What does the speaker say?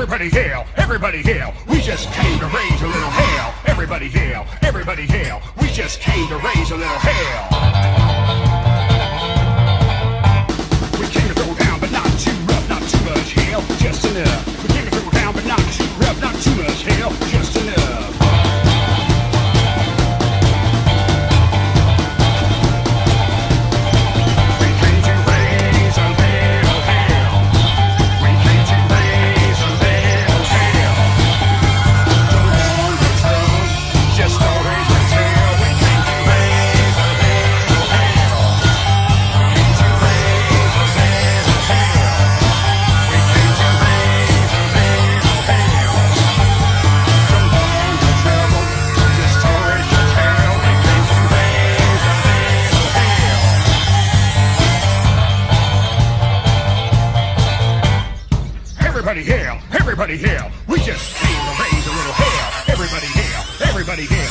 Everybody hail, everybody hail. We just came to raise a little hell. Everybody hail, everybody hail. We just came to raise a little hell. We came to throw down, but not too rough, not too much hail, just enough. We came to throw down, but not too rough, not too much hail, just enough. Everybody hail, everybody hail. We just came to raise a little hell. Everybody hail, everybody hail.